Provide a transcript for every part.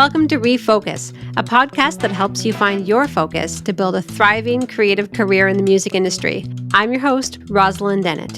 Welcome to ReFocus, a podcast that helps you find your focus to build a thriving creative career in the music industry. I'm your host, Rosalyn Dennett.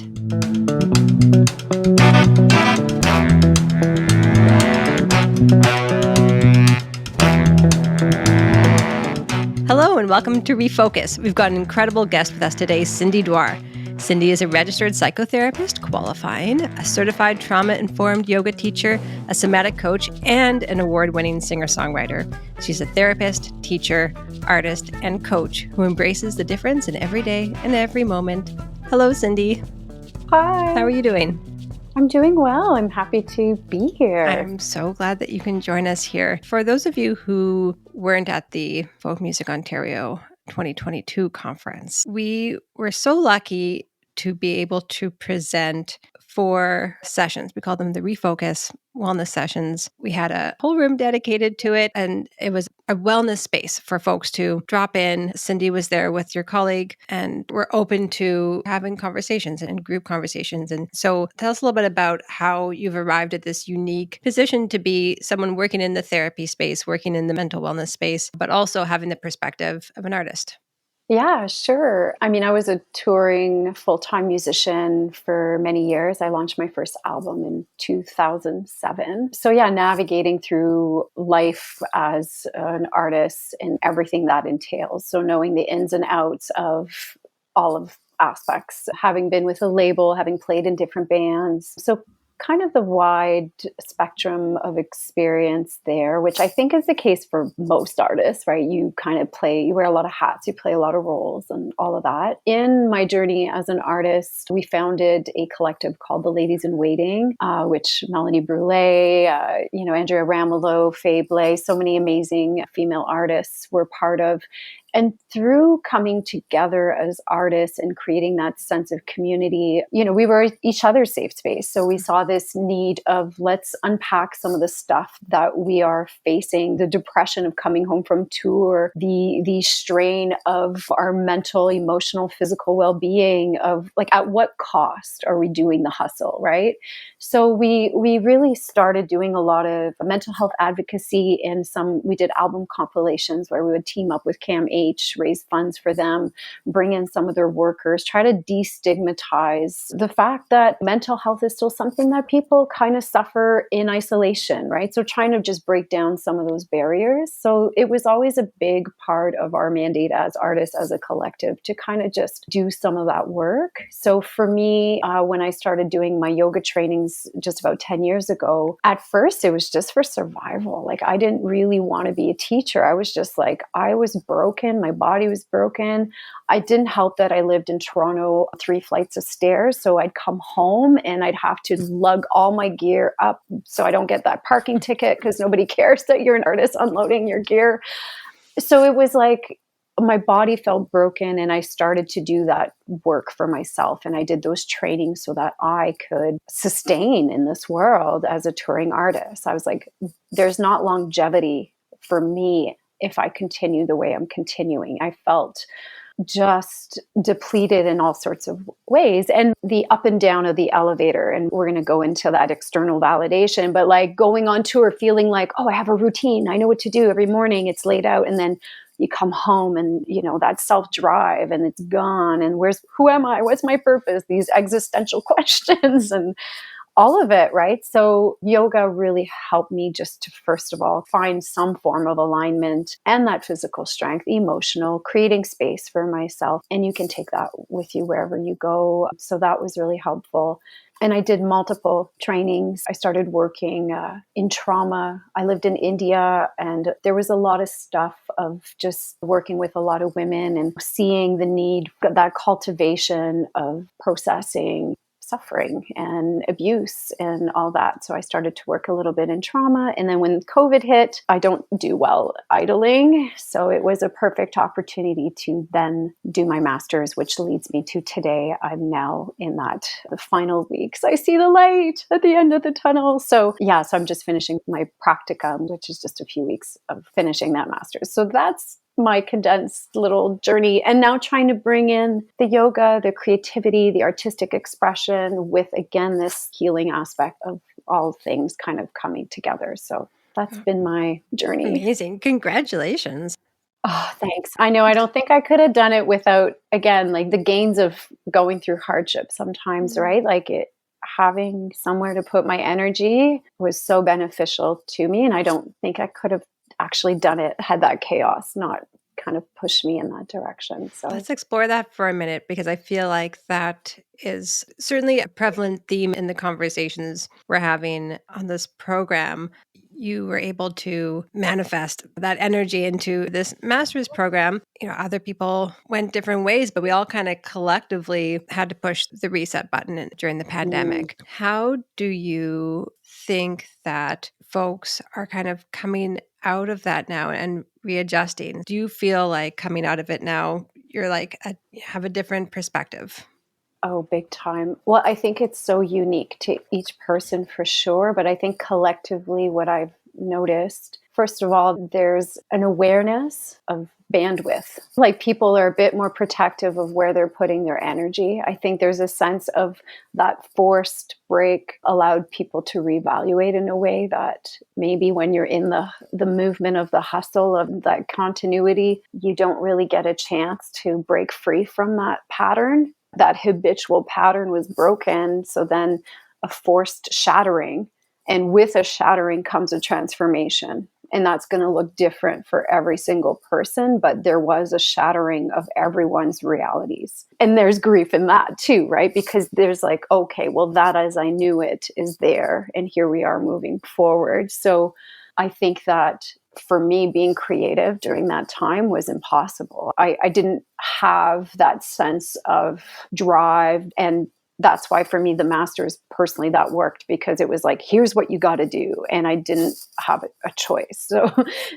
Hello and welcome to ReFocus. We've got an incredible guest with us today, Cindy Doire. Cindy is a registered psychotherapist qualifying, a certified trauma-informed yoga teacher, a somatic coach, and an award-winning singer-songwriter. She's a therapist, teacher, artist, and coach who embraces the difference in every day and every moment. Hello, Cindy. Hi. How are you doing? I'm doing well. I'm happy to be here. I'm so glad that you can join us here. For those of you who weren't at the Folk Music Ontario 2022 conference, we were so lucky to be able to present 4 sessions. We call them the ReFocus Wellness Sessions. We had a whole room dedicated to it, and it was a wellness space for folks to drop in. Cindy was there with your colleague, and we're open to having conversations and group conversations. And so tell us a little bit about how you've arrived at this unique position to be someone working in the therapy space, working in the mental wellness space, but also having the perspective of an artist. Yeah, sure. I mean, I was a touring full-time musician for many years. I launched my first album in 2007. So yeah, navigating through life as an artist and everything that entails. So knowing the ins and outs of all of aspects, having been with a label, having played in different bands. So kind of the wide spectrum of experience there, which I think is the case for most artists, right? You kind of you wear a lot of hats, you play a lot of roles and all of that. In my journey as an artist, we founded a collective called the Ladies in Waiting, which Melanie Brule, Andrea Ramelow, Faye Blay, so many amazing female artists were part of. And through coming together as artists and creating that sense of community, we were each other's safe space. So we saw this need of let's unpack some of the stuff that we are facing, the depression of coming home from tour, the strain of our mental, emotional, physical well-being of like at what cost are we doing the hustle, right? So we really started doing a lot of mental health advocacy and we did album compilations where we would team up with CAMH, raise funds for them, bring in some of their workers, try to destigmatize the fact that mental health is still something that people kind of suffer in isolation, right? So trying to just break down some of those barriers. So it was always a big part of our mandate as artists, as a collective, to kind of just do some of that work. So for me, when I started doing my yoga trainings just about 10 years ago, at first it was just for survival. Like I didn't really want to be a teacher. I was just like, I was broken. My body was broken. I didn't help that I lived in Toronto, 3 flights of stairs. So I'd come home and I'd have to lug all my gear up so I don't get that parking ticket because nobody cares that you're an artist unloading your gear. So it was like my body felt broken and I started to do that work for myself. And I did those trainings so that I could sustain in this world as a touring artist. I was like, there's not longevity for me if I continue the way I'm continuing. I felt just depleted in all sorts of ways, and the up and down of the elevator. And we're going to go into that external validation, but like going on tour, feeling like, oh, I have a routine. I know what to do every morning. It's laid out. And then you come home and, that self-drive and it's gone. And who am I? What's my purpose? These existential questions and all of it, right? So yoga really helped me just to, first of all, find some form of alignment and that physical strength, emotional, creating space for myself. And you can take that with you wherever you go. So that was really helpful. And I did multiple trainings. I started working in trauma. I lived in India, and there was a lot of stuff of just working with a lot of women and seeing the need, that cultivation of processing suffering and abuse and all that. So I started to work a little bit in trauma. And then when COVID hit, I don't do well idling. So it was a perfect opportunity to then do my master's, which leads me to today. I'm now in the final weeks. I see the light at the end of the tunnel. So I'm just finishing my practicum, which is just a few weeks of finishing that master's. So that's my condensed little journey, and now trying to bring in the yoga, the creativity, the artistic expression with, again, this healing aspect of all things kind of coming together. So that's been my journey. Amazing. Congratulations. Oh, thanks. I know I don't think I could have done it without, again, like the gains of going through hardship sometimes, Mm. right? Like having somewhere to put my energy was so beneficial to me. And I don't think I could have actually done it had that chaos not kind of pushed me in that direction. So, Let's explore that for a minute because I feel like that is certainly a prevalent theme in the conversations we're having on this program. You were able to manifest that energy into this master's program. Other people went different ways, but we all kind of collectively had to push the reset button during the mm, pandemic. How do you think that folks are kind of coming out of that now and readjusting? Do you feel like coming out of it now, you're like, you have a different perspective? oh, big time. Well, I think it's so unique to each person for sure. But I think collectively, what I've noticed, first of all, there's an awareness of bandwidth. Like people are a bit more protective of where they're putting their energy. I think there's a sense of that forced break allowed people to reevaluate in a way that maybe when you're in the movement of the hustle of that continuity, you don't really get a chance to break free from that pattern. That habitual pattern was broken. So then a forced shattering. And with a shattering comes a transformation. And that's going to look different for every single person. But there was a shattering of everyone's realities. And there's grief in that too, right? Because there's like, okay, well, that as I knew it is there. And here we are moving forward. So I think that for me, being creative during that time was impossible. I didn't have that sense of drive. And that's why for me, the master's personally, that worked because it was like, here's what you got to do. And I didn't have a choice.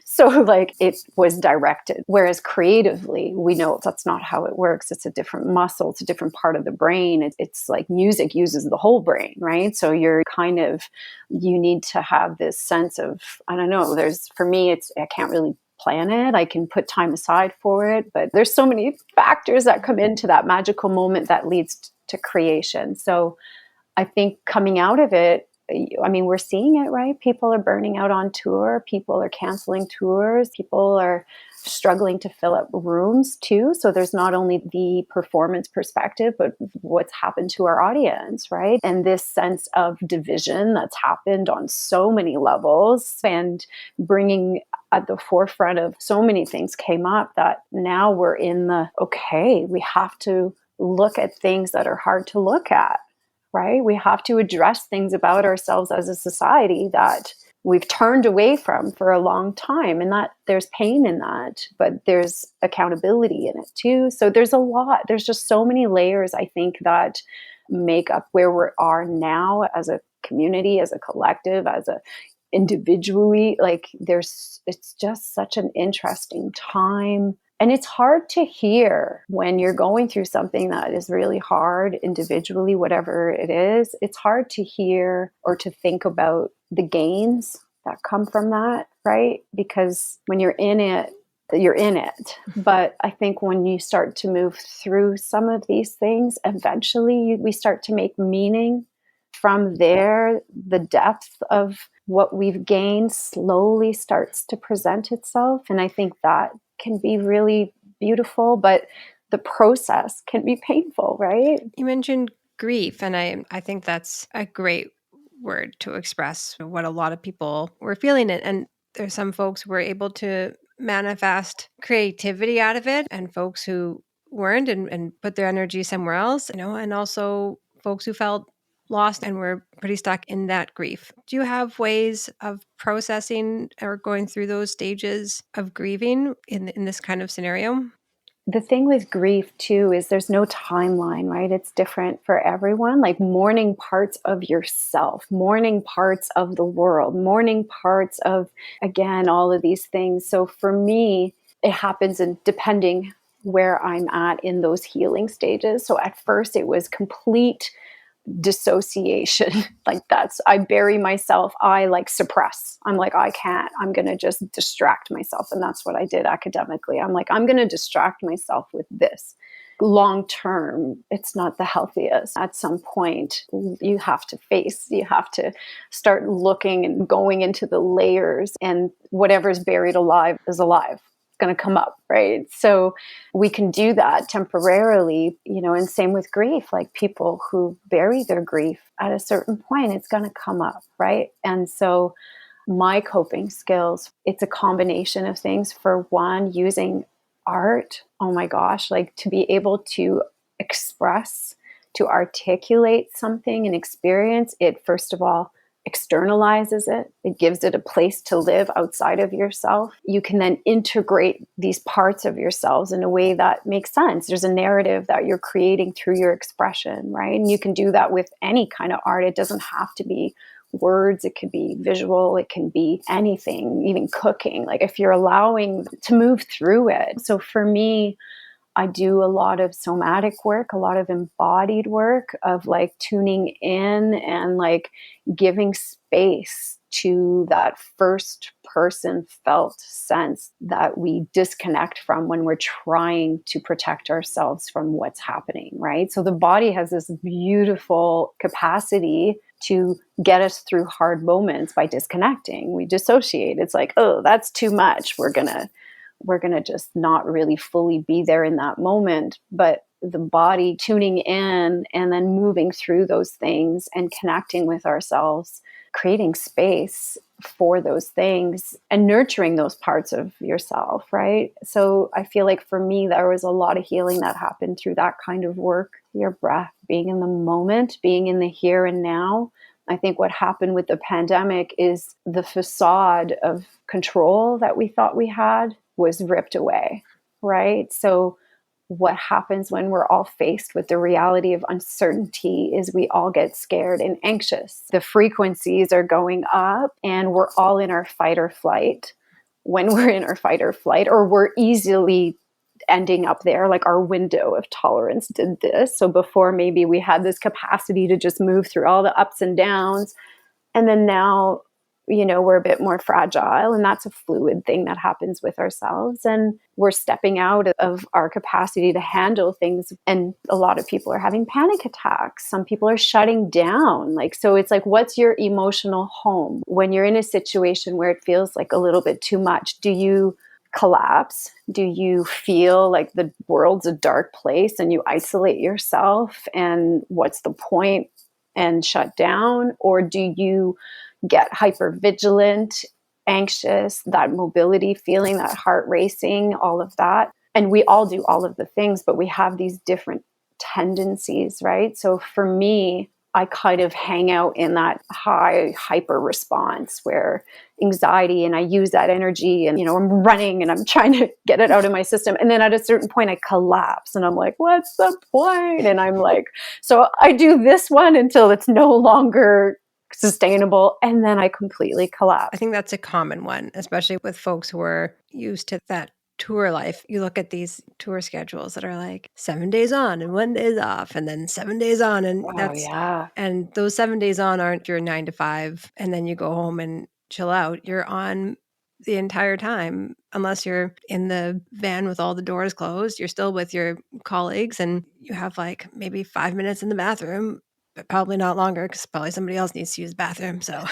So like it was directed. Whereas creatively, we know that's not how it works. It's a different muscle. It's a different part of the brain. It's like music uses the whole brain, right? So you're kind of, you need to have this sense of, I don't know, for me, I can't really plan it. I can put time aside for it, but there's so many factors that come into that magical moment that leads to creation. So I think coming out of it, I mean, we're seeing it, right? People are burning out on tour. People are canceling tours. People are struggling to fill up rooms too. So there's not only the performance perspective, but what's happened to our audience, right? And this sense of division that's happened on so many levels and bringing at the forefront of so many things came up that now we're in okay, we have to look at things that are hard to look at, right? We have to address things about ourselves as a society that we've turned away from for a long time, and that there's pain in that, but there's accountability in it too. So there's a lot. There's just so many layers, I think, that make up where we are now as a community, as a collective, as a individually. Like it's just such an interesting time. And it's hard to hear when you're going through something that is really hard individually, whatever it is. It's hard to hear or to think about the gains that come from that, right? Because when you're in it, you're in it. But I think when you start to move through some of these things, eventually we start to make meaning from there. The depth of what we've gained slowly starts to present itself. And I think that can be really beautiful, but the process can be painful, right? You mentioned grief, and I think that's a great word to express what a lot of people were feeling. And there's some folks who were able to manifest creativity out of it, and folks who weren't and put their energy somewhere else, and also folks who felt lost and were pretty stuck in that grief. Do you have ways of processing or going through those stages of grieving in this kind of scenario? The thing with grief too is there's no timeline, right? It's different for everyone. Like mourning parts of yourself, mourning parts of the world, mourning parts of, again, all of these things. So for me, it happens in depending where I'm at in those healing stages. So at first it was complete dissociation. Like I bury myself. I like suppress. I'm like, I can't. I'm going to just distract myself. And that's what I did academically. I'm like, I'm going to distract myself with this. long term, it's not the healthiest. At some point, you have to start looking and going into the layers, and whatever's buried alive is alive. It's going to come up, right? So we can do that temporarily, and same with grief. Like people who bury their grief, at a certain point, it's going to come up, right? And so my coping skills, it's a combination of things. For one, using art, oh my gosh, like to be able to express, to articulate something and experience it, first of all, externalizes it. It gives it a place to live outside of yourself. You can then integrate these parts of yourselves in a way that makes sense. There's a narrative that you're creating through your expression, right? And you can do that with any kind of art. It doesn't have to be words, it could be visual, it can be anything, even cooking. Like if you're allowing to move through it. So for me, I do a lot of somatic work, a lot of embodied work of like tuning in and like giving space to that first person felt sense that we disconnect from when we're trying to protect ourselves from what's happening, right? So the body has this beautiful capacity to get us through hard moments by disconnecting. We dissociate. It's like, oh, that's too much. We're going to just not really fully be there in that moment. But the body tuning in and then moving through those things and connecting with ourselves, creating space for those things and nurturing those parts of yourself, right? So I feel like for me, there was a lot of healing that happened through that kind of work. Your breath, being in the moment, being in the here and now. I think what happened with the pandemic is the facade of control that we thought we had was ripped away, right? So what happens when we're all faced with the reality of uncertainty is we all get scared and anxious. The frequencies are going up and we're all in our fight or flight. When we're in our fight or flight, or we're easily ending up there, like our window of tolerance did this. So before, maybe we had this capacity to just move through all the ups and downs. And then now, we're a bit more fragile, and that's a fluid thing that happens with ourselves. And we're stepping out of our capacity to handle things. And a lot of people are having panic attacks. Some people are shutting down. So it's like, what's your emotional home? When you're in a situation where it feels like a little bit too much, do you collapse? Do you feel like the world's a dark place and you isolate yourself and what's the point and shut down? Or do you get hyper vigilant, anxious, that mobility feeling, that heart racing, all of that? And we all do all of the things, but we have these different tendencies, right? So for me, I kind of hang out in that high hyper response where anxiety, and I use that energy and, I'm running and I'm trying to get it out of my system. And then at a certain point I collapse and I'm like, what's the point? And I'm like, so I do this one until it's no longer sustainable. And then I completely collapse. I think that's a common one, especially with folks who are used to that tour life. You look at these tour schedules that are like 7 days on and 1 day off, and then 7 days on. And and those 7 days on aren't your 9 to 5. And then you go home and chill out. You're on the entire time, unless you're in the van with all the doors closed. You're still with your colleagues and you have like maybe 5 minutes in the bathroom, but probably not longer because probably somebody else needs to use the bathroom. So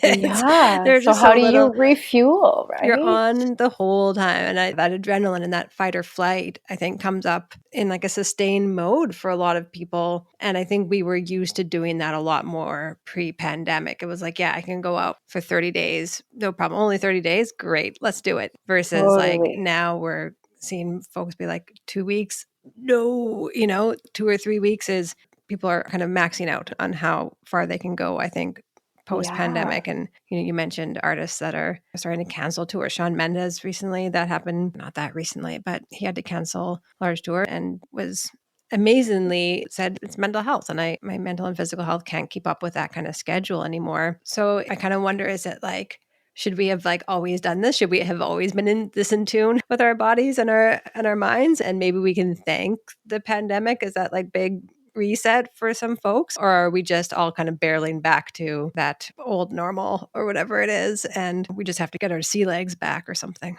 they're So just how so do you little. refuel, right? You're on the whole time. And that adrenaline and that fight or flight, I think, comes up in like a sustained mode for a lot of people. And I think we were used to doing that a lot more pre-pandemic. It was like, yeah, I can go out for 30 days. No problem. Only 30 days. Great. Let's do it. Versus like now we're seeing folks be like 2 weeks. No, 2 or 3 weeks is people are kind of maxing out on how far they can go, I think, post-pandemic. And you mentioned artists that are starting to cancel tours. Shawn Mendes recently, that happened, not that recently, but he had to cancel a large tour and was amazingly said it's mental health, and my mental and physical health can't keep up with that kind of schedule anymore. So I kind of wonder, is it like, should we have like always done this? Should we have always been in tune with our bodies and our minds? And maybe we can thank the pandemic as that like big reset for some folks, or are we just all kind of barreling back to that old normal or whatever it is, and we just have to get our sea legs back or something?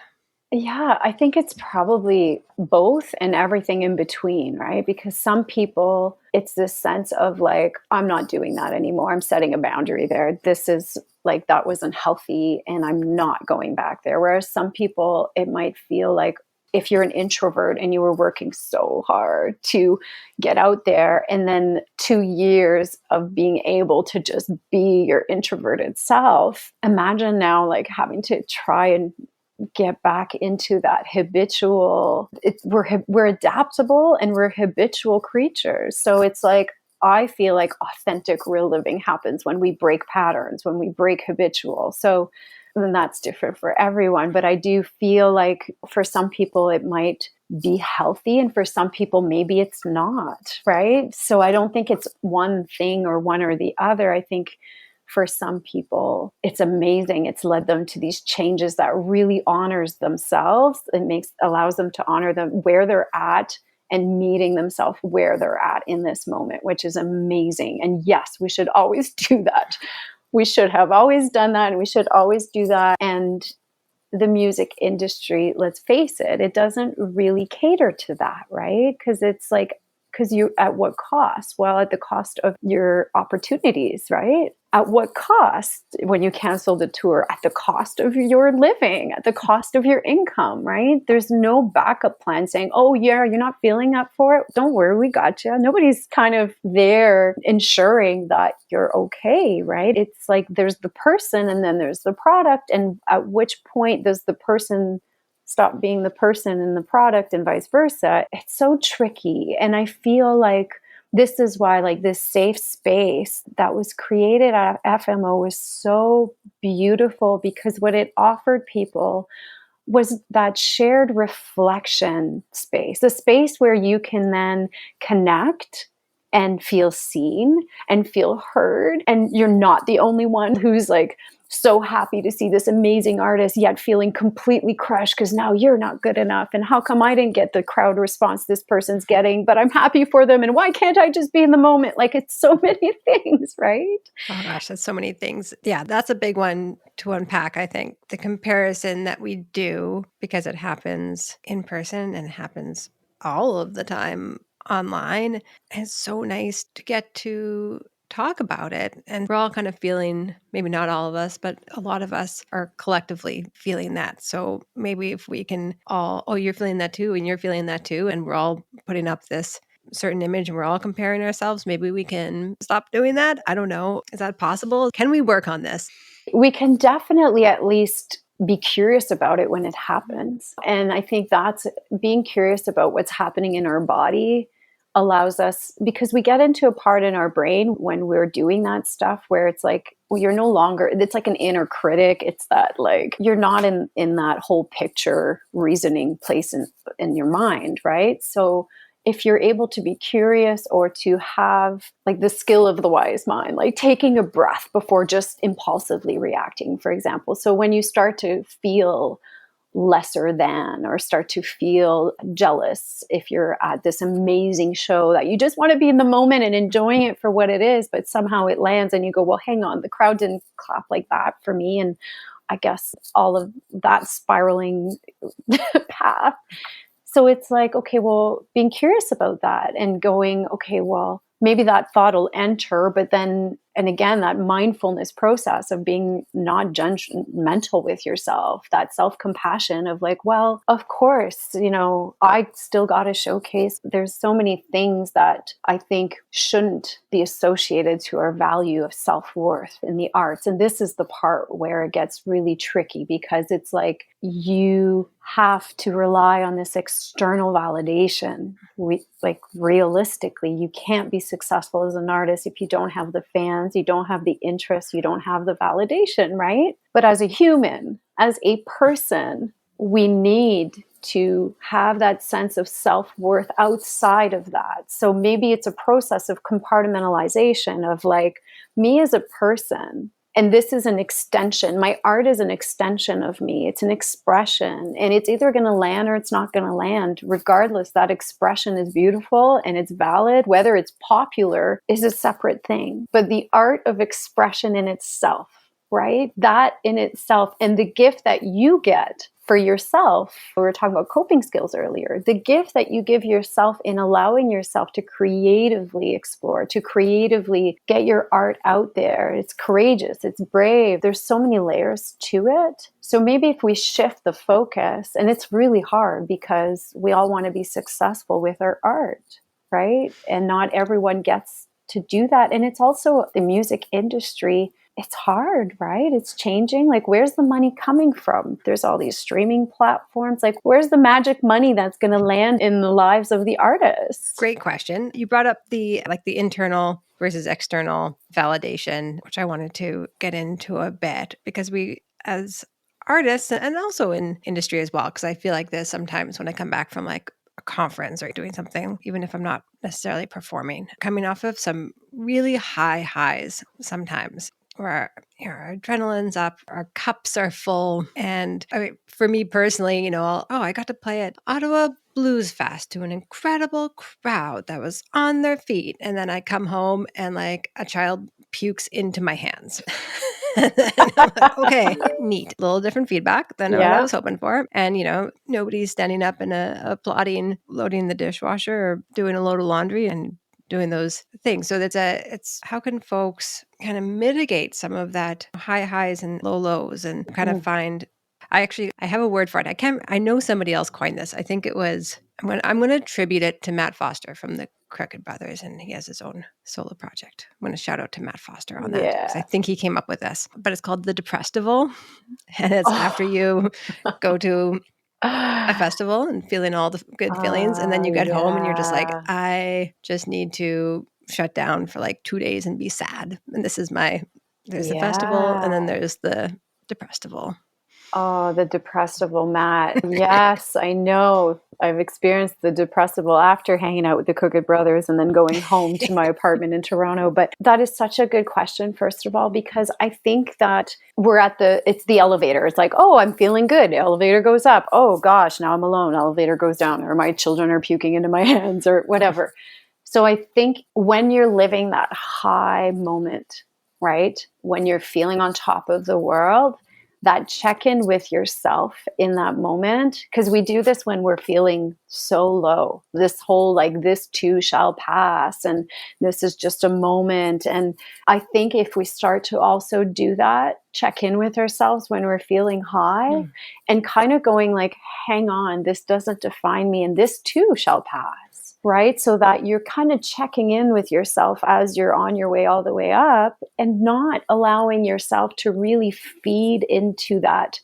Yeah, I think it's probably both and everything in between, right? Because some people, it's this sense of like, I'm not doing that anymore. I'm setting a boundary there. This is like, that wasn't healthy and I'm not going back there. Whereas some people, it might feel like if you're an introvert and you were working so hard to get out there, and then 2 years of being able to just be your introverted self, imagine now like having to try and get back into that habitual we're adaptable and we're habitual creatures, so it's like I feel like authentic real living happens when we break patterns, when we break habitual. So then that's different for everyone, but I do feel like for some people it might be healthy and for some people maybe it's not, right? So I don't think it's one thing or one or the other. I think for some people it's amazing, it's led them to these changes that really honors themselves. Allows them to honor them where they're at and meeting themselves where they're at in this moment, which is amazing. And yes, we should always do that. We should have always done that and we should always do that. And the music industry, let's face it, it doesn't really cater to that, right? Because it's like, because you, at what cost? Well, at the cost of your opportunities, right? At what cost when you cancel the tour? At the cost of your living, at the cost of your income, right? There's no backup plan saying, oh, yeah, you're not feeling up for it. Don't worry, we got you. Nobody's kind of there ensuring that you're okay, right? It's like there's the person and then there's the product. And at which point does the person stop being the person in the product and vice versa? It's so tricky. And I feel like this is why like this safe space that was created at FMO was so beautiful, because what it offered people was that shared reflection space, a space where you can then connect and feel seen and feel heard. And you're not the only one who's like so happy to see this amazing artist, yet feeling completely crushed because now you're not good enough. And how come I didn't get the crowd response this person's getting, but I'm happy for them? And why can't I just be in the moment? Like it's so many things, right? Oh gosh, that's so many things. Yeah, that's a big one to unpack, I think. The comparison that we do because it happens in person and happens all of the time online. And it's so nice to get to talk about it. And we're all kind of feeling, maybe not all of us, but a lot of us are collectively feeling that. So maybe if we can all, oh, you're feeling that too, and you're feeling that too, and we're all putting up this certain image and we're all comparing ourselves, maybe we can stop doing that. I don't know. Is that possible? Can we work on this? We can definitely at least be curious about it when it happens. And I think that's being curious about what's happening in our body allows us, because we get into a part in our brain when we're doing that stuff where it's like, well, you're no longer, it's like an inner critic. It's that like, you're not in that whole picture reasoning place in your mind, right? So if you're able to be curious or to have like the skill of the wise mind, like taking a breath before just impulsively reacting, for example. So when you start to feel lesser than or start to feel jealous if you're at this amazing show that you just want to be in the moment and enjoying it for what it is, but somehow it lands and you go, well, hang on, the crowd didn't clap like that for me. And I guess all of that spiraling path. So it's like, okay, well, being curious about that and going, okay, well, maybe that thought will enter, but then, and again, that mindfulness process of being not judgmental with yourself, that self-compassion of like, well, of course, I still got to showcase. There's so many things that I think shouldn't be associated to our value of self-worth in the arts. And this is the part where it gets really tricky, because it's like you have to rely on this external validation. Like realistically, you can't be successful as an artist if you don't have the fans, you don't have the interest, you don't have the validation, right? But as a human, as a person, we need to have that sense of self-worth outside of that. So maybe it's a process of compartmentalization of like, me as a person, and this is an extension. My art is an extension of me. It's an expression, and it's either going to land or it's not going to land. Regardless, that expression is beautiful and it's valid. Whether it's popular is a separate thing. But the art of expression in itself right? That in itself, and the gift that you get for yourself, we were talking about coping skills earlier, the gift that you give yourself in allowing yourself to creatively explore, to creatively get your art out there. It's courageous, it's brave. There's so many layers to it. So maybe if we shift the focus, and it's really hard because we all want to be successful with our art, right? And not everyone gets to do that. And it's also the music industry. It's hard, right? It's changing. Like, where's the money coming from? There's all these streaming platforms. Like, where's the magic money that's going to land in the lives of the artists? Great question. You brought up the internal versus external validation, which I wanted to get into a bit, because we, as artists, and also in industry as well, because I feel like this sometimes when I come back from like a conference or doing something, even if I'm not necessarily performing, coming off of some really high highs sometimes, where our adrenaline's up, our cups are full. And I mean, for me personally, I got to play at Ottawa Blues Fest to an incredible crowd that was on their feet. And then I come home and like a child pukes into my hands. And then I'm like, okay, neat. A little different feedback than what I was hoping for. And, nobody's standing up and applauding, loading the dishwasher or doing a load of laundry and doing those things. So it's how can folks kind of mitigate some of that high highs and low lows and kind of find, I have a word for it. I know somebody else coined this. I think it was, I'm going to attribute it to Matt Foster from the Crooked Brothers, and he has his own solo project. I'm going to shout out to Matt Foster on that because I think he came up with this, but it's called the deprestival. And it's after you go to a festival and feeling all the good feelings, and then you get home and you're just like, I just need to shut down for like 2 days and be sad. And there's the festival, and then there's the deprestival. Oh, the depressible, Matt. Yes, I know. I've experienced the depressible after hanging out with the Crooked Brothers and then going home to my apartment in Toronto. But that is such a good question, first of all, because I think that we're it's the elevator. It's like, oh, I'm feeling good. Elevator goes up. Oh gosh, now I'm alone. Elevator goes down, or my children are puking into my hands, or whatever. So I think when you're living that high moment, right? When you're feeling on top of the world, that check-in with yourself in that moment, because we do this when we're feeling so low, this whole like, this too shall pass, and this is just a moment. And I think if we start to also do that, check in with ourselves when we're feeling high, and kind of going like, hang on, this doesn't define me, and this too shall pass. Right? So that you're kind of checking in with yourself as you're on your way all the way up, and not allowing yourself to really feed into that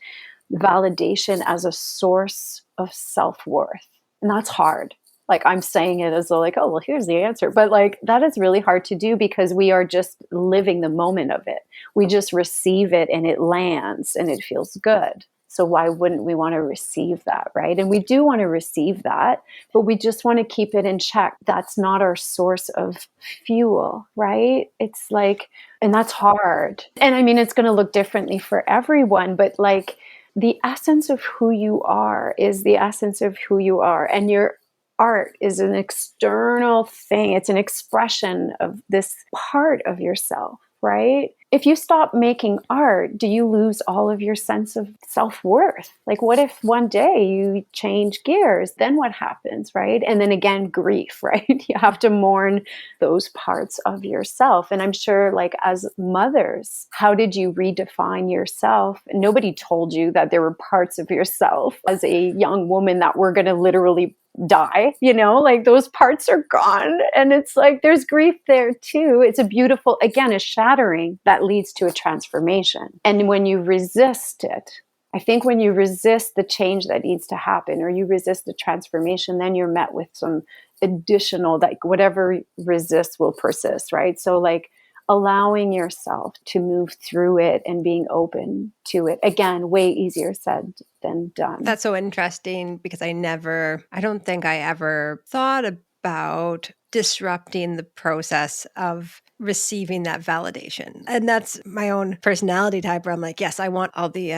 validation as a source of self-worth. And that's hard. Like, I'm saying it as though like, oh, well, here's the answer. But like, that is really hard to do because we are just living the moment of it. We just receive it and it lands and it feels good. So why wouldn't we want to receive that, right? And we do want to receive that, but we just want to keep it in check. That's not our source of fuel, right? It's like, and that's hard. And I mean, it's going to look differently for everyone, but like, the essence of who you are is the essence of who you are. And your art is an external thing. It's an expression of this part of yourself, right? If you stop making art, do you lose all of your sense of self-worth? Like, what if one day you change gears? Then what happens, right? And then again, grief, right? You have to mourn those parts of yourself. And I'm sure, like, as mothers, how did you redefine yourself? Nobody told you that there were parts of yourself as a young woman that were going to literally die, like those parts are gone. And it's like, there's grief there too. It's a beautiful, again, a shattering that leads to a transformation. And when you resist it, I think when you resist the change that needs to happen, or you resist the transformation, then you're met with some additional, like whatever resists will persist, right? So like, allowing yourself to move through it and being open to it. Again, way easier said than done. That's so interesting because I don't think I ever thought about disrupting the process of receiving that validation. And that's my own personality type where I'm like, yes, I want all the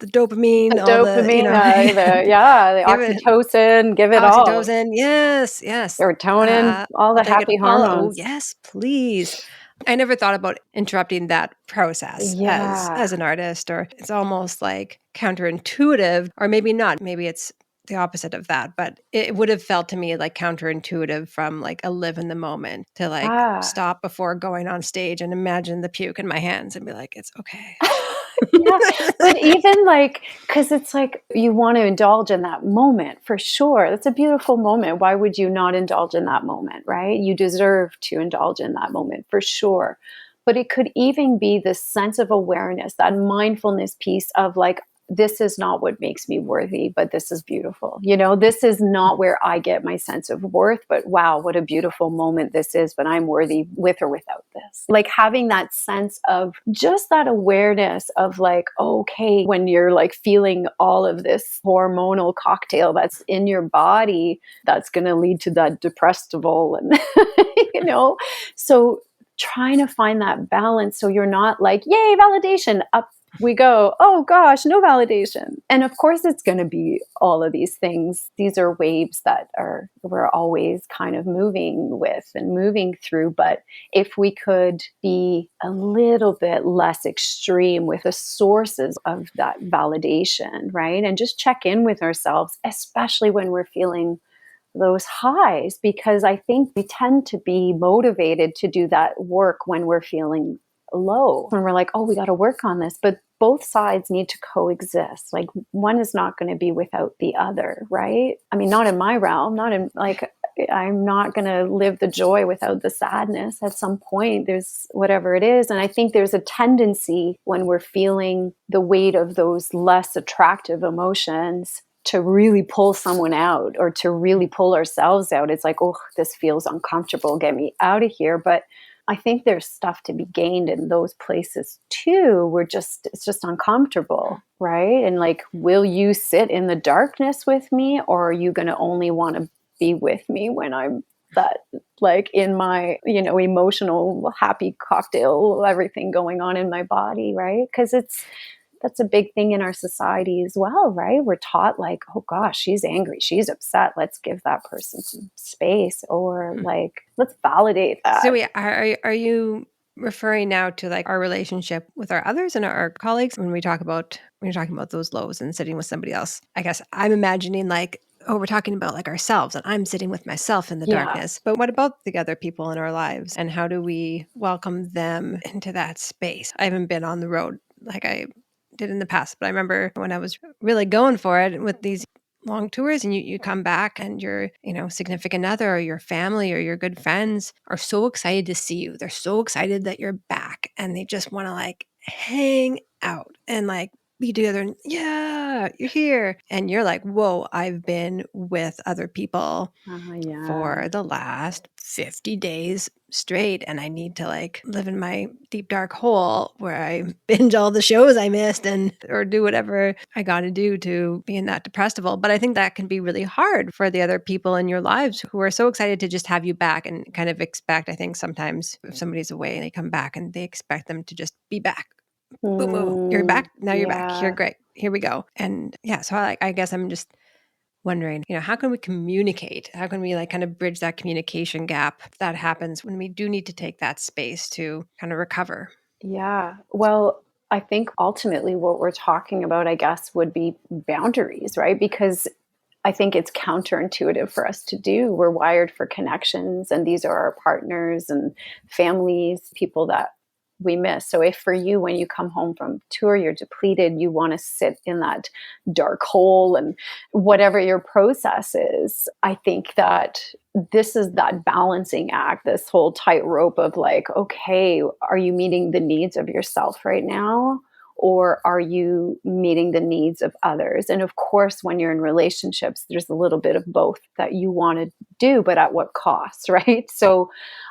dopamine, the oxytocin, give it all. Oxytocin, yes. Serotonin, all the happy hormones. Yes, please. I never thought about interrupting that process Yeah. as an artist, or it's almost like counterintuitive, or maybe not. Maybe it's the opposite of that, but it would have felt to me like counterintuitive from like a live in the moment to like Ah. stop before going on stage and imagine the puke in my hands and be like, it's okay. Yeah, but even like, because it's like you want to indulge in that moment for sure. That's a beautiful moment. Why would you not indulge in that moment, right? You deserve to indulge in that moment for sure. But it could even be this sense of awareness, that mindfulness piece of like, this is not what makes me worthy, but this is beautiful. This is not where I get my sense of worth, but wow, what a beautiful moment this is, but I'm worthy with or without this. Like having that sense of just that awareness of like, okay, when you're like feeling all of this hormonal cocktail that's in your body, that's going to lead to that deprestival and, so trying to find that balance so you're not like, yay, validation, up we go, oh gosh, no validation. And of course, it's going to be all of these things. These are waves that we're always kind of moving with and moving through. But if we could be a little bit less extreme with the sources of that validation, right? And just check in with ourselves, especially when we're feeling those highs, because I think we tend to be motivated to do that work when we're feeling low, when we're like, oh, we got to work on this. But both sides need to coexist. Like one is not going to be without the other, right? I mean, not in my realm, not in like, I'm not going to live the joy without the sadness. At some point, there's whatever it is. And I think there's a tendency when we're feeling the weight of those less attractive emotions to really pull someone out or to really pull ourselves out. It's like, oh, this feels uncomfortable. Get me out of here. But I think there's stuff to be gained in those places too. It's just uncomfortable, right? And like, will you sit in the darkness with me, or are you going to only want to be with me when I'm that like in my, emotional happy cocktail, everything going on in my body, right? Because that's a big thing in our society as well, right? We're taught like, oh gosh, she's angry, she's upset, let's give that person some space, or like, let's validate that. So are you referring now to like our relationship with our others and our colleagues when you're talking about those lows and sitting with somebody else? I guess I'm imagining like, oh, we're talking about like ourselves and I'm sitting with myself in the darkness. But what about the other people in our lives, and how do we welcome them into that space? I haven't been on the road like I did in the past, but I remember when I was really going for it with these long tours, and you come back and your significant other or your family or your good friends are so excited to see you. They're so excited that you're back, and they just want to like hang out and like be together, and yeah, you're here, and you're like, whoa, I've been with other people Yeah. for the last 50 days straight, and I need to like live in my deep dark hole where I binge all the shows I missed or do whatever I got to do to be in that deprestival. But I think that can be really hard for the other people in your lives who are so excited to just have you back, and kind of expect, I think sometimes if somebody's away and they come back and they expect them to just be back. Boom, boom, you're back. Now you're back. You're great. Here we go. And yeah, so I guess I'm just wondering, how can we communicate? How can we like kind of bridge that communication gap that happens when we do need to take that space to kind of recover? Yeah. Well, I think ultimately what we're talking about, I guess, would be boundaries, right? Because I think it's counterintuitive for us to do. We're wired for connections, and these are our partners and families, people that we miss. So if for you, when you come home from tour, you're depleted, you want to sit in that dark hole and whatever your process is, I think that this is that balancing act, this whole tightrope of like, okay, are you meeting the needs of yourself right now? Or are you meeting the needs of others? And of course, when you're in relationships, there's a little bit of both that you want to do, but at what cost, right? So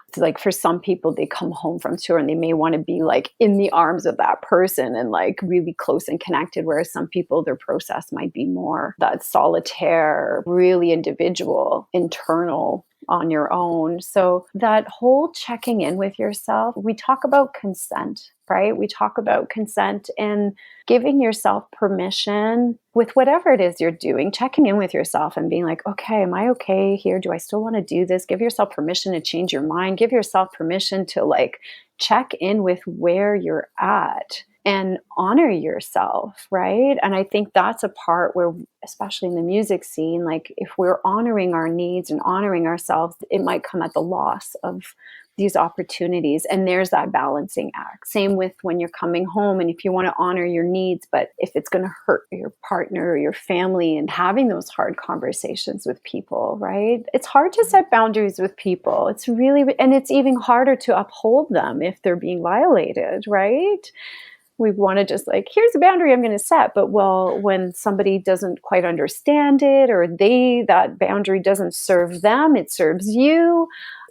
it's like for some people, they come home from tour and they may want to be like in the arms of that person and like really close and connected. Whereas some people, their process might be more that solitaire, really individual, internal on your own. So that whole checking in with yourself, we talk about consent, right? We talk about consent and giving yourself permission with whatever it is you're doing, checking in with yourself and being like, okay, am I okay here? Do I still want to do this? Give yourself permission to change your mind. Give yourself permission to like check in with where you're at and honor yourself, right? And I think that's a part where, especially in the music scene, like if we're honoring our needs and honoring ourselves, it might come at the loss of these opportunities. And there's that balancing act. Same with when you're coming home and if you want to honor your needs, but if it's going to hurt your partner or your family, and having those hard conversations with people, right? It's hard to set boundaries with people. It's really, and it's even harder to uphold them if they're being violated, right? We want to just like, here's the boundary I'm going to set. But well, when somebody doesn't quite understand it, or that boundary doesn't serve them, it serves you.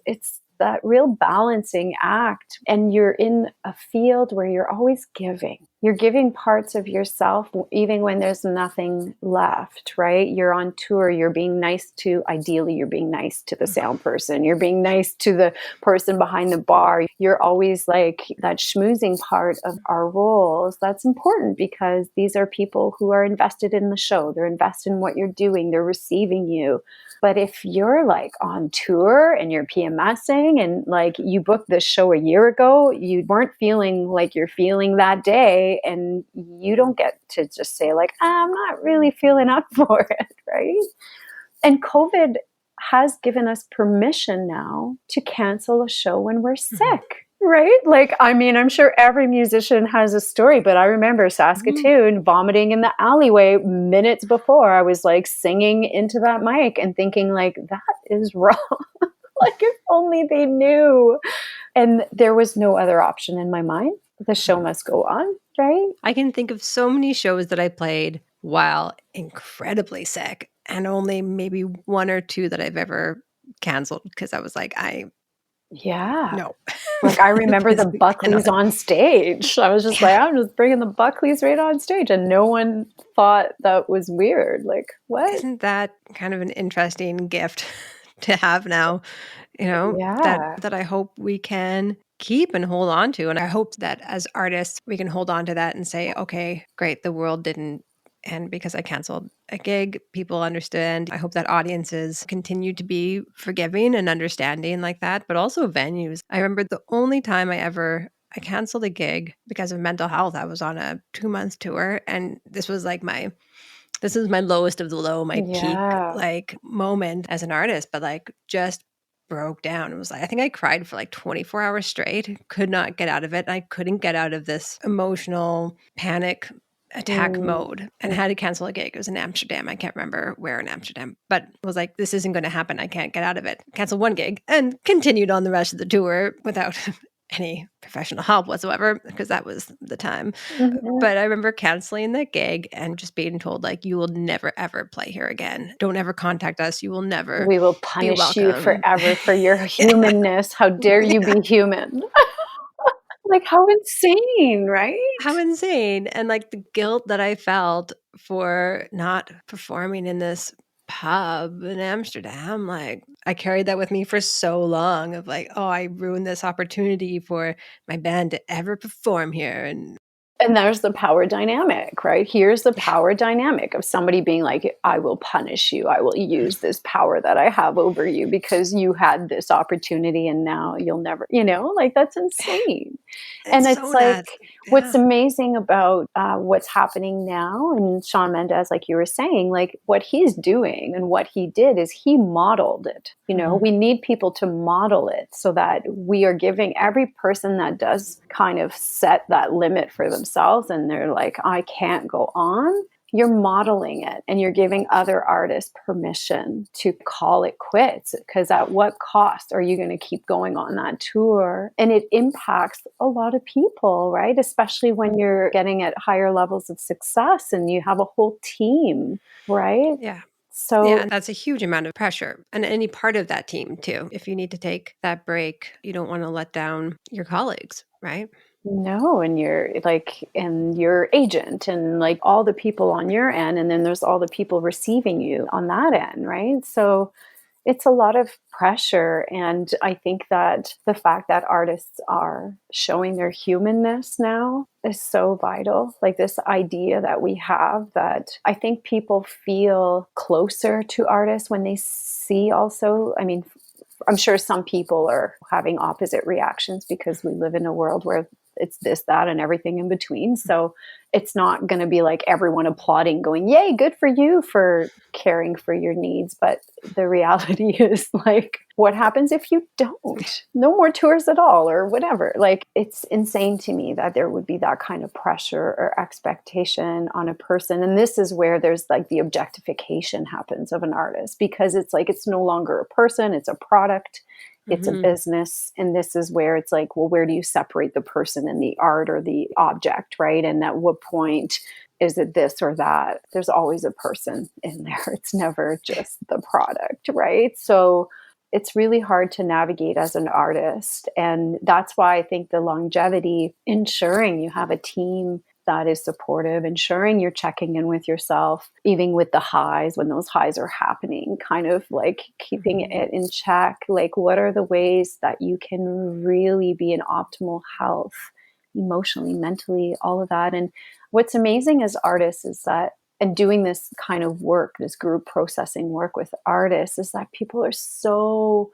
It's that real balancing act. And you're in a field where you're always giving. You're giving parts of yourself, even when there's nothing left, right? You're on tour. You're being nice to, ideally, you're being nice to the sound person. You're being nice to the person behind the bar. You're always like that schmoozing part of our roles. That's important because these are people who are invested in the show. They're invested in what you're doing. They're receiving you. But if you're like on tour and you're PMSing and like you booked this show a year ago, you weren't feeling like you're feeling that day, and you don't get to just say like, I'm not really feeling up for it, right? And COVID has given us permission now to cancel a show when we're sick. Right? Like, I mean, I'm sure every musician has a story, but I remember Saskatoon vomiting in the alleyway minutes before. I was like singing into that mic and thinking like, that is wrong. Like, if only they knew. And there was no other option in my mind. The show must go on, right? I can think of so many shows that I played while incredibly sick, and only maybe one or two that I've ever canceled because I was like, Yeah. no. Like, I remember the Physically cannot. Buckleys on stage. I was just like, I'm just bringing the Buckleys right on stage. And no one thought that was weird. Like, what? Isn't that kind of an interesting gift to have now? That Yeah. I hope we can keep and hold on to. And I hope that as artists, we can hold on to that and say, okay, great, the world didn't end because I canceled a gig. People understand. I hope that audiences continue to be forgiving and understanding like that, but also venues. I remember the only time I canceled a gig because of mental health. I was on a 2-month tour, and this is my lowest of the low, my peak Yeah. like moment as an artist, but like just broke down. It was like, I think I cried for like 24 hours straight, could not get out of it. I couldn't get out of this emotional panic attack Mm. mode, and had to cancel a gig. It was in Amsterdam. I can't remember where in Amsterdam, but it was like, this isn't going to happen. I can't get out of it. Canceled one gig and continued on the rest of the tour without any professional help whatsoever, because that was the time. Mhm. But I remember canceling that gig and just being told, like, you will never, ever play here again. Don't ever contact us. You will never We will be punish you welcome. forever for your Yeah. humanness. How dare you be human? Like, how insane, right? How insane. And like the guilt that I felt for not performing in this pub in Amsterdam, like I carried that with me for so long of like, oh, I ruined this opportunity for my band to ever perform here. And And there's the power dynamic, right? Here's the yeah, power dynamic of somebody being like, I will punish you. I will use this power that I have over you because you had this opportunity and now you'll never, like that's insane. And it's it's so like, nuts. what's Yeah. amazing about what's happening now, and Shawn Mendes, like you were saying, like what he's doing and what he did is he modeled it. Mhm. We need people to model it so that we are giving every person that does kind of set that limit for themselves and they're like, I can't go on. You're modeling it and you're giving other artists permission to call it quits, because at what cost are you going to keep going on that tour? And it impacts a lot of people, right? Especially when you're getting at higher levels of success and you have a whole team, right? Yeah. Yeah, So and that's a huge amount of pressure. And any part of that team too. If you need to take that break, you don't want to let down your colleagues, right? no, and your agent and like all the people on your end, and then there's all the people receiving you on that end, right? So it's a lot of pressure. And I think that the fact that artists are showing their humanness now is so vital. Like this idea that we have, that I think people feel closer to artists when they see also, I mean, I'm sure some people are having opposite reactions because we live in a world where it's this, that, and everything in between. So it's not going to be like everyone applauding, going, yay, good for you for caring for your needs. But the reality is, like, what happens if you don't? No more tours at all or whatever. Like, it's insane to me that there would be that kind of pressure or expectation on a person. And this is where there's like the objectification happens of an artist, because it's like, it's no longer a person, it's a product. It's a business. And this is where it's like, well, where do you separate the person and the art or the object, right? And at what point is it this or that? There's always a person in there. It's never just the product, right? So it's really hard to navigate as an artist. And that's why I think the longevity, ensuring you have a team that is supportive, ensuring you're checking in with yourself, even with the highs, when those highs are happening, kind of like keeping it in check. Like, what are the ways that you can really be in optimal health, emotionally, mentally, all of that? And what's amazing as artists is that, and doing this kind of work, this group processing work with artists, is that people are so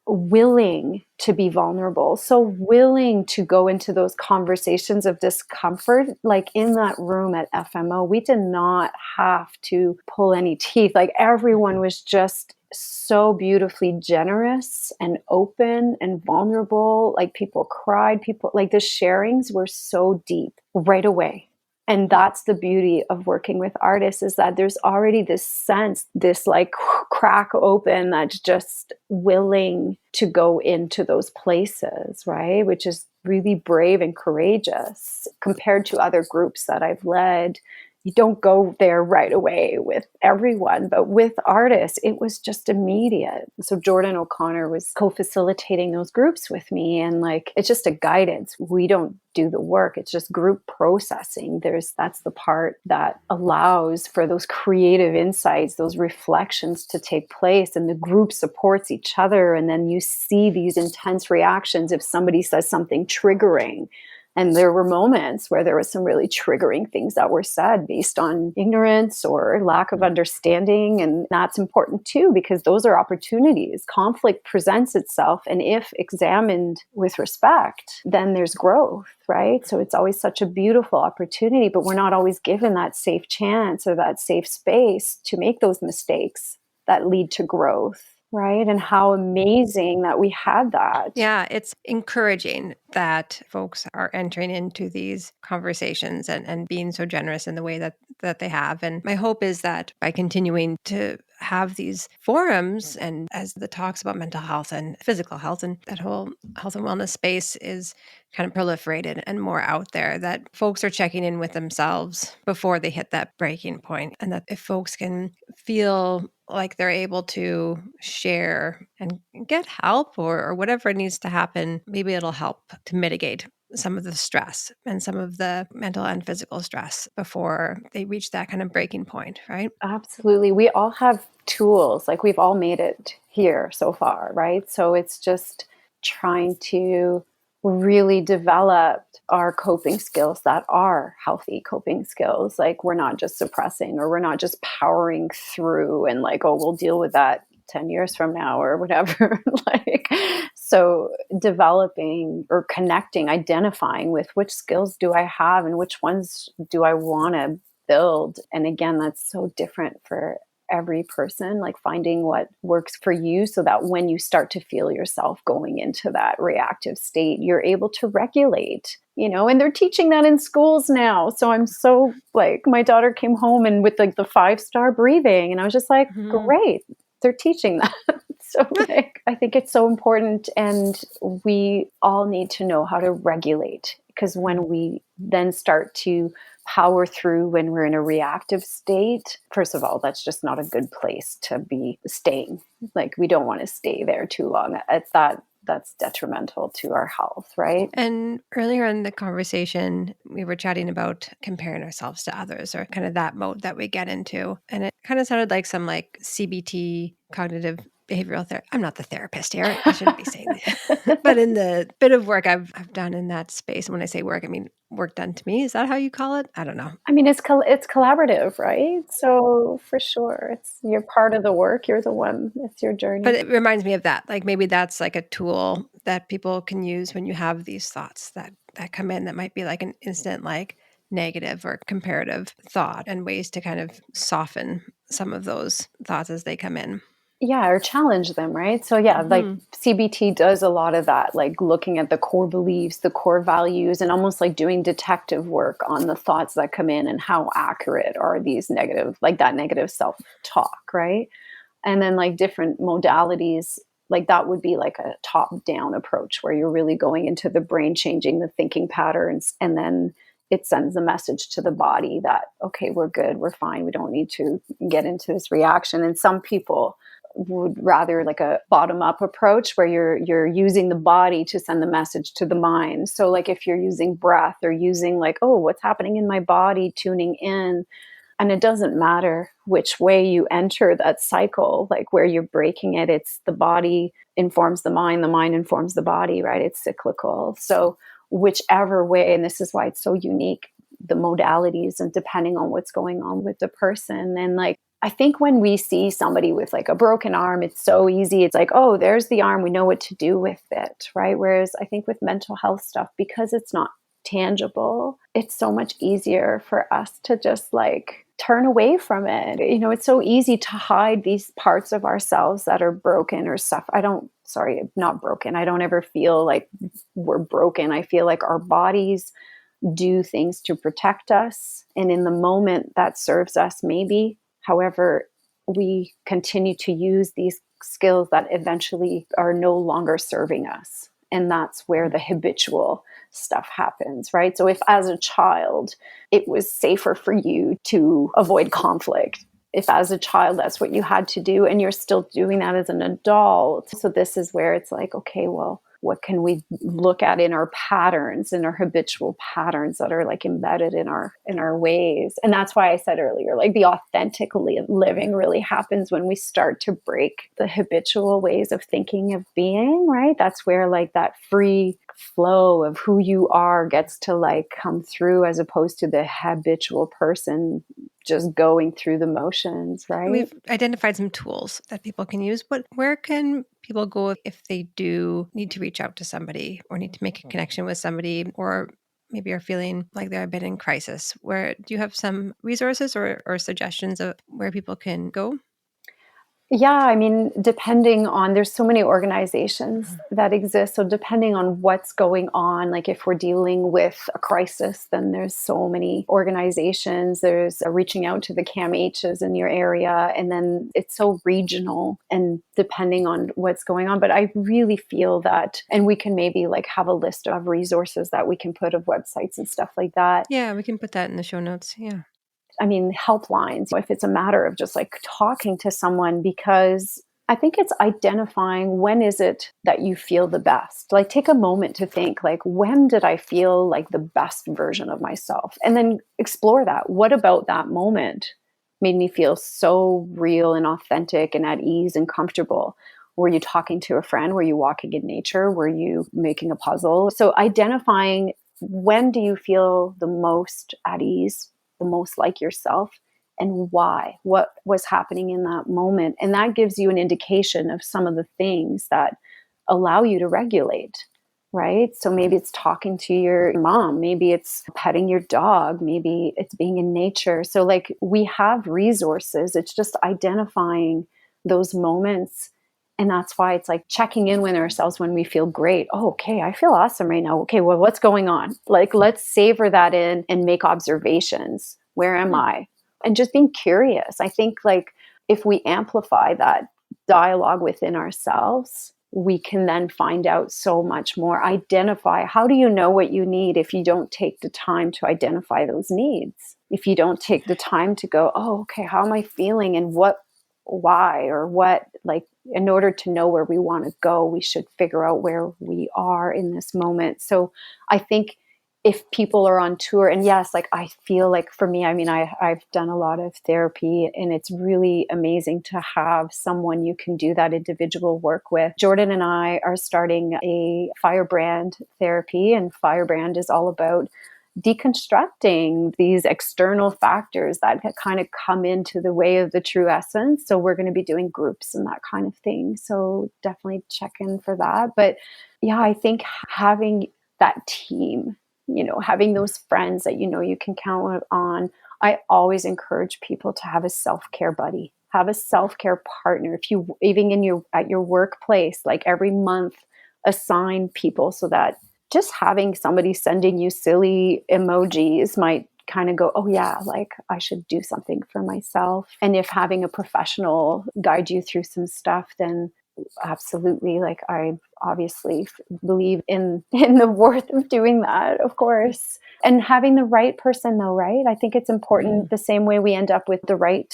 willing to be vulnerable, so willing to go into those conversations of discomfort. Like in that room at FMO, we did not have to pull any teeth. Like everyone was just so beautifully generous and open and vulnerable. Like people cried, people, like the sharings were so deep right away. And that's the beauty of working with artists, is that there's already this sense, this like crack open, that's just willing to go into those places, right? Which is really brave and courageous compared to other groups that I've led. You don't go there right away with everyone, but with artists, it was just immediate. So Jordan O'Connor was co-facilitating those groups with me, and like, it's just a guidance. We don't do the work. It's just group processing. That's the part that allows for those creative insights, those reflections to take place, and the group supports each other. And then you see these intense reactions if somebody says something triggering. And there were moments where there was some really triggering things that were said based on ignorance or lack of understanding. And that's important too, because those are opportunities. Conflict presents itself. And if examined with respect, then there's growth, right? So it's always such a beautiful opportunity, but we're not always given that safe chance or that safe space to make those mistakes that lead to growth. Right. And how amazing that we had that. Yeah, it's encouraging that folks are entering into these conversations and being so generous in the way that they have. And my hope is that by continuing to have these forums, and as the talks about mental health and physical health and that whole health and wellness space is kind of proliferated and more out there, that folks are checking in with themselves before they hit that breaking point. And that if folks can feel like they're able to share and get help or whatever needs to happen, maybe it'll help to mitigate some of the stress and some of the mental and physical stress before they reach that kind of breaking point, right? Absolutely. We all have tools, like we've all made it here so far, right? So it's just trying to really develop our coping skills that are healthy coping skills. Like we're not just suppressing, or we're not just powering through and like, oh, we'll deal with that 10 years from now or whatever. Like, so developing or connecting, identifying with which skills do I have and which ones do I want to build. And again, that's so different for every person, like finding what works for you, so that when you start to feel yourself going into that reactive state, you're able to regulate, and they're teaching that in schools now. So I'm so like, my daughter came home and with like the 5-star breathing, and I was just like, great, they're teaching that. So like, I think it's so important, and we all need to know how to regulate, because when we then start to power through when we're in a reactive state, first of all, that's just not a good place to be staying. Like we don't want to stay there too long. That's detrimental to our health, right? And earlier in the conversation, we were chatting about comparing ourselves to others, or kind of that mode that we get into. And it kind of sounded like some like CBT, cognitive behavioral therapy. I'm not the therapist here. I shouldn't be saying that. But in the bit of work I've done in that space, when I say work, I mean work done to me. Is that how you call it? I don't know. I mean, it's collaborative, right? So for sure, you're part of the work. You're the one. It's your But journey. it reminds me of that. Like maybe that's like a tool that people can use when you have these thoughts that come in that might be like an instant like negative or comparative thought, and ways to kind of soften some of those thoughts as they come in. Yeah, or challenge them, right? So yeah, like Mhm. CBT does a lot of that, like looking at the core beliefs, the core values, and almost like doing detective work on the thoughts that come in and how accurate are these negative, like that negative self-talk, right? And then like different modalities, like that would be like a top-down approach where you're really going into the brain, changing the thinking patterns, and then it sends a message to the body that, okay, we're good, we're fine, we don't need to get into this reaction. And some people would rather like a bottom up approach where you're using the body to send the message to the mind. So like if you're using breath or using like, oh, what's happening in my body, tuning in. And it doesn't matter which way you enter that cycle, like where you're breaking it, it's the body informs the mind informs the body, right? It's cyclical. So whichever way, and this is why it's so unique, the modalities and depending on what's going on with the person. And like I think when we see somebody with like a broken arm, it's so easy. It's like, oh, there's the arm. We know what to do with it, right? Whereas I think with mental health stuff, because it's not tangible, it's so much easier for us to just like turn away from it. You know, it's so easy to hide these parts of ourselves that are broken or suffer. Not broken. I don't ever feel like we're broken. I feel like our bodies do things to protect us. And in the moment that serves us, maybe. However, we continue to use these skills that eventually are no longer serving us. And that's where the habitual stuff happens, right? So if as a child, it was safer for you to avoid conflict, if as a child, that's what you had to do, and you're still doing that as an adult. So this is where it's like, okay, well, what can we look at in our patterns, in our habitual patterns that are like embedded in our ways? And that's why I said earlier, like the authentic living really happens when we start to break the habitual ways of thinking, of being, right? That's where like that free flow of who you are gets to like come through, as opposed to the habitual person just going through the motions, right? We've identified some tools that people can use, but where can people go if they do need to reach out to somebody or need to make a connection with somebody, or maybe are feeling like they're a bit in crisis? Where do you have some resources or suggestions of where people can go? Yeah, I mean, there's so many organizations that exist. So depending on what's going on, like if we're dealing with a crisis, then there's so many organizations. There's reaching out to the CAMHs in your area, and then it's so regional and depending on what's going on. But I really feel that, and we can maybe like have a list of resources that we can put of websites and stuff like that. Yeah, we can put that in the show notes. Yeah. I mean, helplines, if it's a matter of just like talking to someone, because I think it's identifying when is it that you feel the best. Like take a moment to think like, when did I feel like the best version of myself? And then explore that. What about that moment made me feel so real and authentic and at ease and comfortable? Were you talking to a friend? Were you walking in nature? Were you making a puzzle? So identifying when do you feel the most at ease, the most like yourself, and why, what was happening in that moment. And that gives you an indication of some of the things that allow you to regulate, right? So maybe it's talking to your mom, maybe it's petting your dog, maybe it's being in nature. So like we have resources, it's just identifying those moments. And that's why it's like checking in with ourselves when we feel great. Oh, okay, I feel awesome right now. Okay, well, what's going on? Like, let's savor that in and make observations. Where am Hmm. I? And just being curious. I think like if we amplify that dialogue within ourselves, we can then find out so much more. Identify, how do you know what you need if you don't take the time to identify those needs? If you don't take the time to go, oh, okay, how am I feeling and why, or what, like, in order to know where we want to go, we should figure out where we are in this moment. So I think if people are on tour, and yes, like I feel like for me, I mean, I've done a lot of therapy, and it's really amazing to have someone you can do that individual work with. Jordan and I are starting a firebrand therapy, and firebrand is all about deconstructing these external factors that kind of come into the way of the true essence. So we're going to be doing groups and that kind of thing. So definitely check in for that. But yeah, I think having that team, having those friends that you can count on. I always encourage people to have a self-care buddy, have a self-care partner. If you even at your workplace, like every month, assign people so that just having somebody sending you silly emojis might kind of go, oh yeah, like I should do something for myself. And if having a professional guide you through some stuff, then absolutely, like I obviously believe in the worth of doing that, of course. And having the right person though, right? I think it's important the same way we end up with the right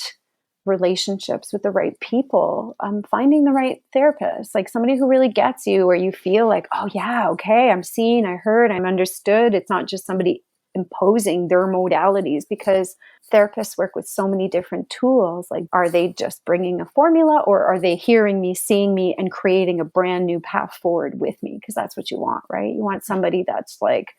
relationships with the right people, finding the right therapist, like somebody who really gets you, where you feel like, oh yeah, okay, I'm seen, I heard, I'm understood. It's not just somebody imposing their modalities, because therapists work with so many different tools. Like, are they just bringing a formula, or are they hearing me, seeing me, and creating a brand new path forward with me? Because that's what you want, right? You want somebody that's like,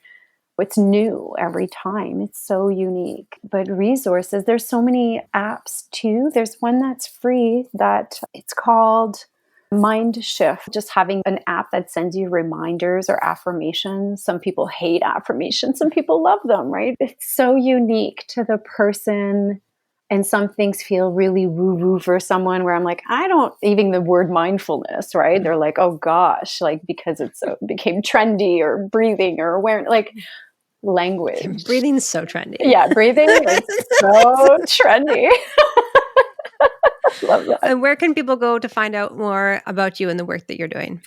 it's new every time. It's so unique. But resources, there's so many apps too. There's one that's free that it's called Mind Shift, just having an app that sends you reminders or affirmations. Some people hate affirmations, some people love them, right? It's so unique to the person. And some things feel really woo-woo for someone, where I'm like, I don't, even the word mindfulness, right? They're like, oh gosh, like because it became trendy, or breathing, or awareness, like language. Breathing's so trendy. Yeah, breathing is so trendy. Love that. And where can people go to find out more about you and the work that you're doing?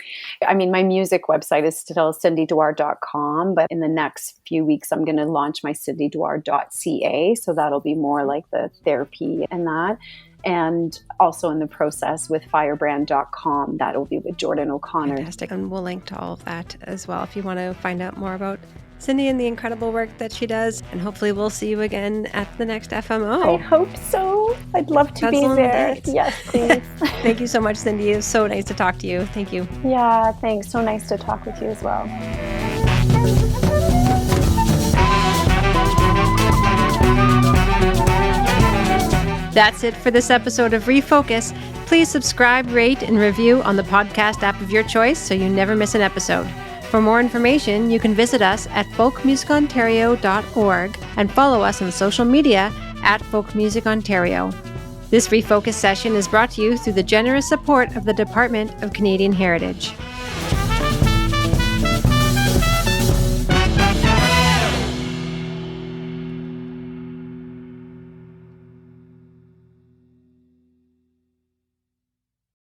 I mean, my music website is still cindydoire.com, but in the next few weeks, I'm going to launch my cindydoire.ca. So that'll be more like the therapy and that. And also in the process with firebrand.com, that'll be with Jordan O'Connor. Fantastic. And we'll link to all of that as well if you want to find out more about Cindy and the incredible work that she does. And hopefully we'll see you again at the next FMO. I hope so. I'd love to be there. Yes, please. Thank you so much, Cindy. It was so nice to talk to you. Thank you. Yeah, thanks. So nice to talk with you as well. That's it for this episode of ReFocus. Please subscribe, rate, and review on the podcast app of your choice so you never miss an episode. For more information, you can visit us at folkmusicontario.org and follow us on social media at folkmusicontario. This ReFocus session is brought to you through the generous support of the Department of Canadian Heritage.